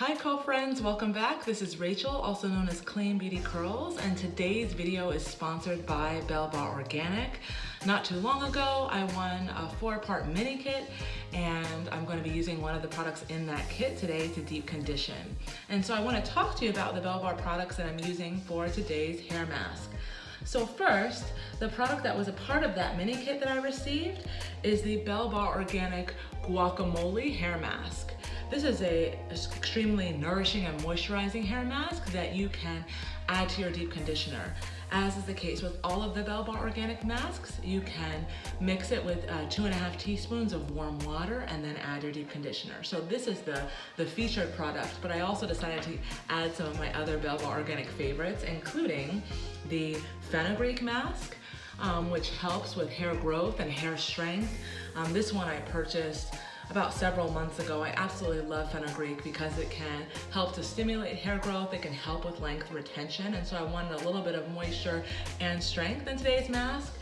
Hi curl friends, welcome back. This is Rachel, also known as Clean Beauty Curls, and today's video is sponsored by Belle Organic. Not too long ago, I won a 4-part mini kit, and I'm going to be using one of the products in that kit today to deep condition. And so I want to talk to you about the Belle products that I'm using for today's hair mask. So first, the product that was a part of that mini kit that I received is the Belle Organic Guacamole hair mask. This is an extremely nourishing and moisturizing hair mask that you can add to your deep conditioner. As is the case with all of the Belle Organic masks, you can mix it with 2.5 teaspoons of warm water and then add your deep conditioner. So this is the featured product, but I also decided to add some of my other Belle Organic favorites, including the Fenugreek mask, which helps with hair growth and hair strength. This one I purchased about several months ago. I absolutely love Fenugreek because it can help to stimulate hair growth, it can help with length retention, and so I wanted a little bit of moisture and strength in today's mask.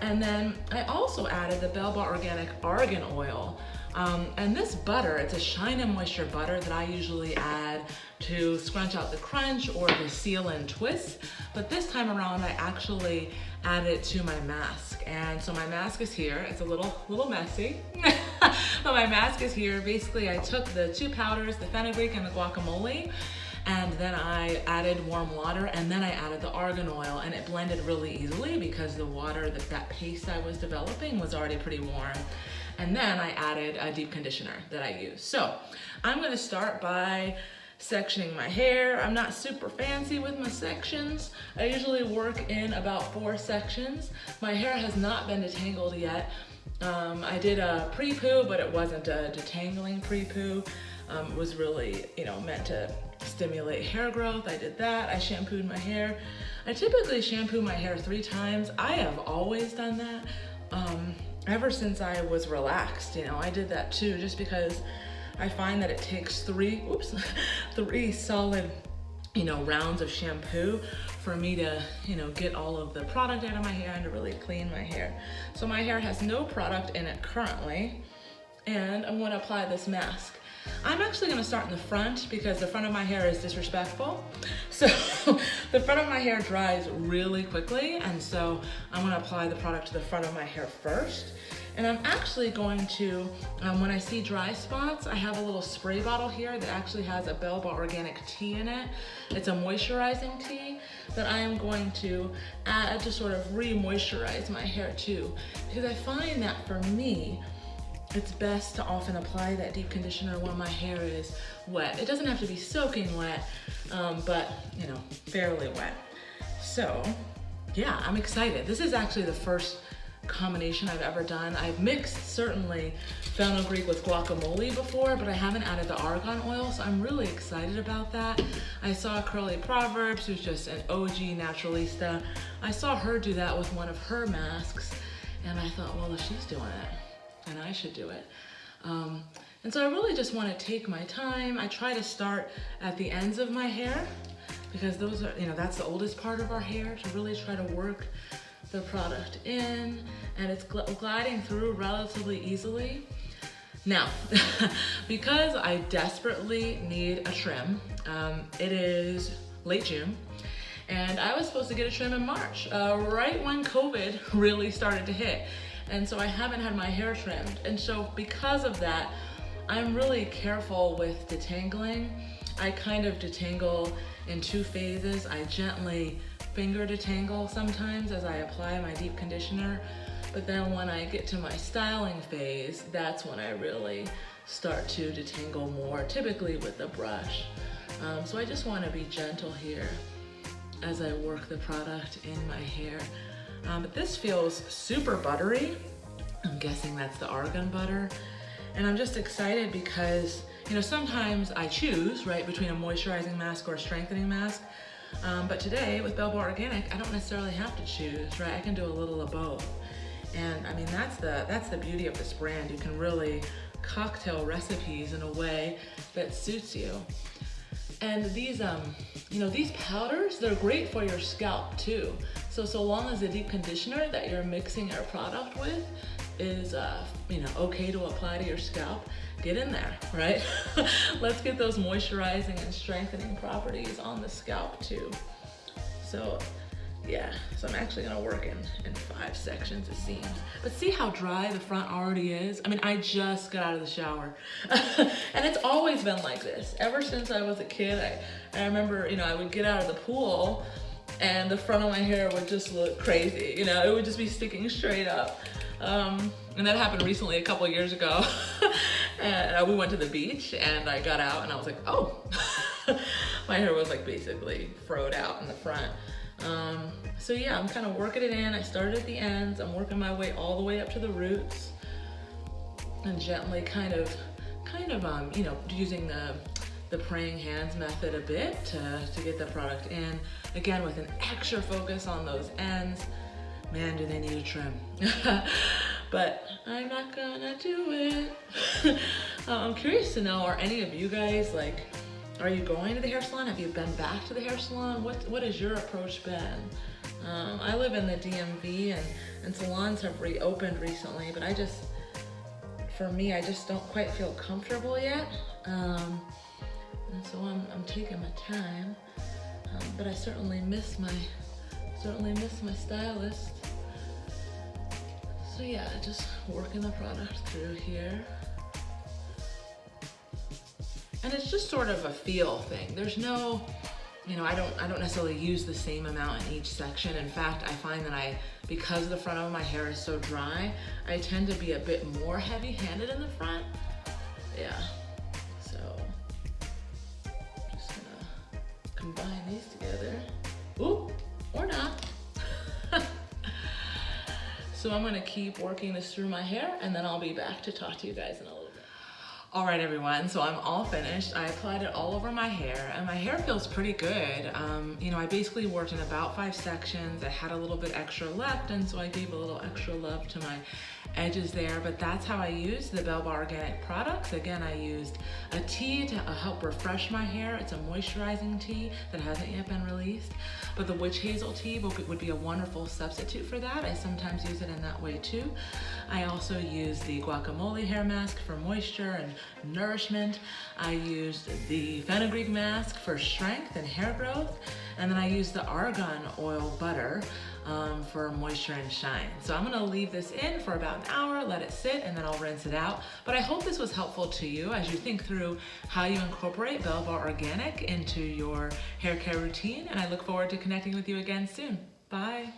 And then I also added the Belle Organic Argan oil. And this butter, it's a shine and moisture butter that I usually add to scrunch out the crunch or the seal and twist. But this time around, I actually added it to my mask. And so my mask is here. It's a little messy, but my mask is here. Basically, I took the 2 powders, the Fenugreek and the Guacamole, and then I added warm water, and then I added the argan oil, and it blended really easily because the water, that paste I was developing was already pretty warm. And then I added a deep conditioner that I use. So I'm gonna start by sectioning my hair. I'm not super fancy with my sections. I usually work in about 4 sections. My hair has not been detangled yet. I did a pre-poo, but it wasn't a detangling pre-poo. It was really, meant to stimulate hair growth. I did that. I shampooed my hair. I typically shampoo my hair 3 times. I have always done that. Ever since I was relaxed, I did that too, just because I find that it takes 3 solid, rounds of shampoo for me to, get all of the product out of my hair and to really clean my hair. So my hair has no product in it currently, and I'm gonna apply this mask. I'm actually gonna start in the front because the front of my hair is disrespectful. So the front of my hair dries really quickly, and so I'm gonna apply the product to the front of my hair first. And I'm actually going to, when I see dry spots, I have a little spray bottle here that actually has a Belle Organic tea in it. It's a moisturizing tea that I am going to add to sort of re-moisturize my hair too. Because I find that for me, it's best to often apply that deep conditioner when my hair is wet. It doesn't have to be soaking wet, but fairly wet. So yeah, I'm excited. This is actually the first combination I've ever done. I've mixed certainly Fenugreek with Guacamole before, but I haven't added the argan oil, so I'm really excited about that. I saw Curly Proverbs, who's just an OG naturalista. I saw her do that with one of her masks, and I thought, well, if she's doing it, and I should do it. And so I really just want to take my time. I try to start at the ends of my hair because those are, that's the oldest part of our hair, to really try to work the product in, and it's gliding through relatively easily. Now, because I desperately need a trim, it is late June, and I was supposed to get a trim in March, right when COVID really started to hit. And so I haven't had my hair trimmed. And so because of that, I'm really careful with detangling. I kind of detangle in 2 phases. I gently finger detangle sometimes as I apply my deep conditioner. But then when I get to my styling phase, that's when I really start to detangle more, typically with a brush. So I just want to be gentle here as I work the product in my hair. But this feels super buttery. I'm guessing that's the argan butter. And I'm just excited because, sometimes I choose, right, between a moisturizing mask or a strengthening mask. But today with Belle Organic, I don't necessarily have to choose, right? I can do a little of both. And I mean, that's the beauty of this brand. You can really cocktail recipes in a way that suits you. And these, these powders, they're great for your scalp too. So long as the deep conditioner that you're mixing your product with is you know, okay to apply to your scalp, get in there, right? Let's get those moisturizing and strengthening properties on the scalp too. So yeah, so I'm actually gonna work in 5 sections, it seems. But see how dry the front already is? I mean, I just got out of the shower. And it's always been like this. Ever since I was a kid, I remember, you know, I would get out of the pool and the front of my hair would just look crazy. You know, it would just be sticking straight up. And that happened recently, a couple years ago. And we went to the beach and I got out and I was like, oh, my hair was like basically froed out in the front. So yeah, I'm kind of working it in. I started at the ends. I'm working my way all the way up to the roots and gently kind of, you know, using the praying hands method a bit to get the product in. Again, with an extra focus on those ends. Man, do they need a trim. But I'm not gonna do it. I'm curious to know, are any of you guys like, are you going to the hair salon? Have you been back to the hair salon? What has your approach been? I live in the DMV and salons have reopened recently, but for me, I just don't quite feel comfortable yet. And so I'm taking my time, but I certainly miss my stylist. So yeah, just working the product through here. And it's just sort of a feel thing. There's no, you know, I don't necessarily use the same amount in each section. In fact, I find that because the front of my hair is so dry, I tend to be a bit more heavy-handed in the front. Yeah, so just gonna combine these together. Ooh, or not. So I'm gonna keep working this through my hair and then I'll be back to talk to you guys in a little bit. All right, everyone, so I'm all finished. I applied it all over my hair and my hair feels pretty good. You know, I basically worked in about 5 sections. I had a little bit extra left and so I gave a little extra love to my edges there, but that's how I used the Belle Organic products. Again, I used a tea to help refresh my hair. It's a moisturizing tea that hasn't yet been released, but the witch hazel tea would be a wonderful substitute for that. I sometimes use it in that way too. I also use the Guacamole hair mask for moisture and nourishment. I used the Fenugreek mask for strength and hair growth, and then I used the Argan oil butter for moisture and shine. So I'm gonna leave this in for about an hour, let it sit, and then I'll rinse it out. But I hope this was helpful to you as you think through how you incorporate Belle Organic into your hair care routine, and I look forward to connecting with you again soon. Bye.